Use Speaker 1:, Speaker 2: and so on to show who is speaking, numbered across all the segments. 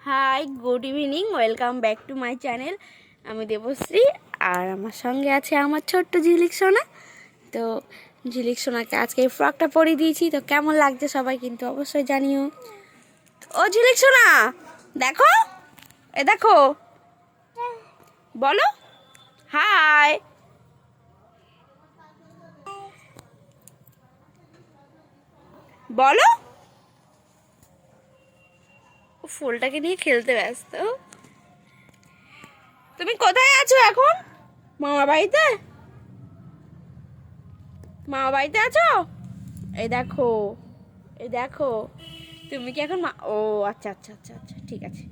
Speaker 1: High, good evening, welcome back to my channel. আমি দেবশ্রী, আর আমার সঙ্গে আছে আমার ছোট্ট ঝিলিক সোনা। তো ঝিলিক সোনাকে আজকে এই ফ্রকটা পরিয়ে দিয়েছি, তো কেমন লাগছে সবাই কিন্তু অবশ্যই জানিও। ও ঝিলিক সোনা, দেখো, এ দেখো, বলো হাই। বলো, ফুলটাকে নিয়ে খেলতে ব্যস্ত। তুমি কোথায় আছো এখন? মামা বাড়িতে? মামা বাড়িতে আছো? এই দেখো, এই দেখো, তুমি কি এখন ও আচ্ছা আচ্ছা আচ্ছা আচ্ছা, ঠিক আছে।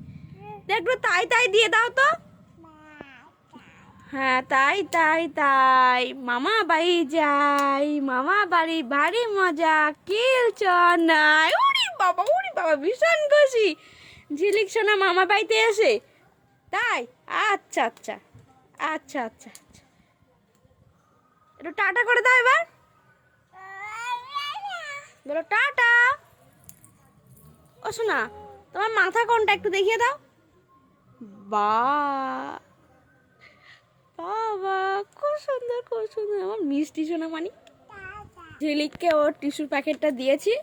Speaker 1: দেখো, তাই তাই দিয়ে দাও তো। হ্যাঁ, তাই তাই তাই, মামা বাড়ি যাই, মামা বাড়ি ভারী মজা, কিল নাই। উড়ি বাবা, ভীষণ খুশি ঝিলিক সোনা মামা বাড়িতে এসে। তাই, আচ্ছা আচ্ছা আচ্ছা আচ্ছা আচ্ছা, একটু টাটা করে দাও এবার, বলো টাটা। ও শোনা, তোমার মাথা কোনটা একটু দেখিয়ে দাও। বা বাবা, খুব সুন্দর খুব সুন্দর, আমার মিষ্টি সোনা মানি। ঝিলিককে ওর টিস্যুর প্যাকেটটা দিয়েছি।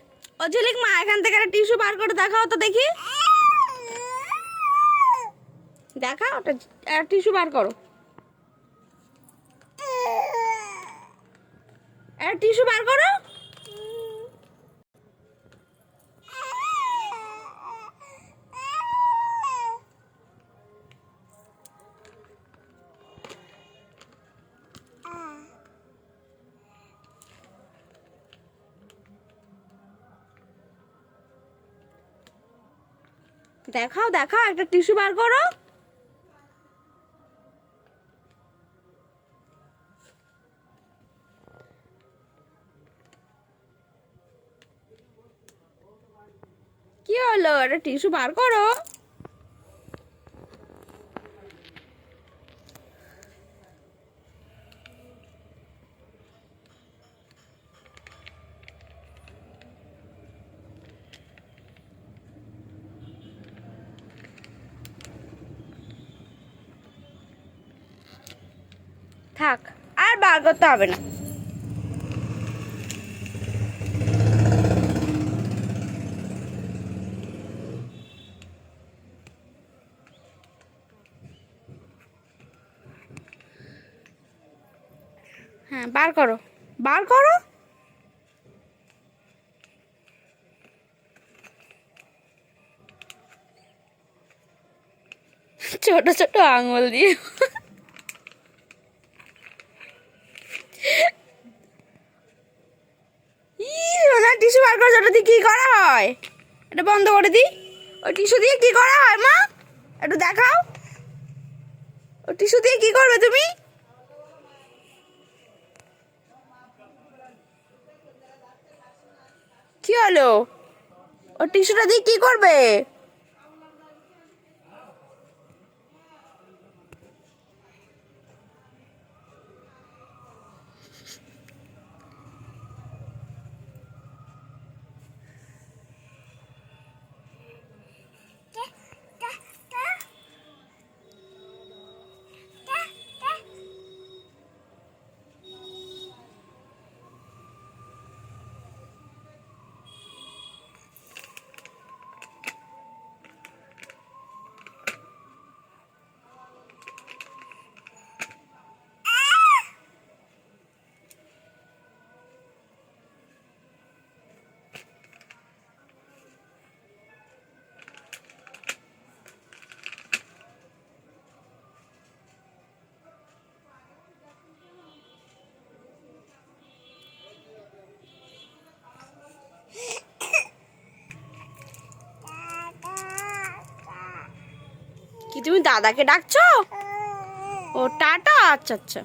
Speaker 1: ও ঝিলিক, মা এখান থেকে একটা টিস্যু বার করে দেখাও তো দেখি। দেখা, ওটা টিস্যু বার করো, টিস্যু বার করো। দেখাও দেখাও, একটা টিস্যু বার করো। কি হলো, একটা টিস্যু বার করো। থাক, আর বার করতে হবে না। হ্যাঁ, বার করো, বার করো। ছোট ছোট আঙুল দিয়ে। টিস্যু বার করে, ওটা দিয়ে কি করা হয়? এটা বন্ধ করে দিই। ওই টিস্যু দিয়ে কি করা হয় মা? একটু দেখাও, ওই টিস্যু দিয়ে কি করবে তুমি? কি হলো, ওই টিস্যুটা দিয়ে কি করবে? কি তুমি দাদাকে ডাকছো? ও টাটা, আচ্ছা আচ্ছা।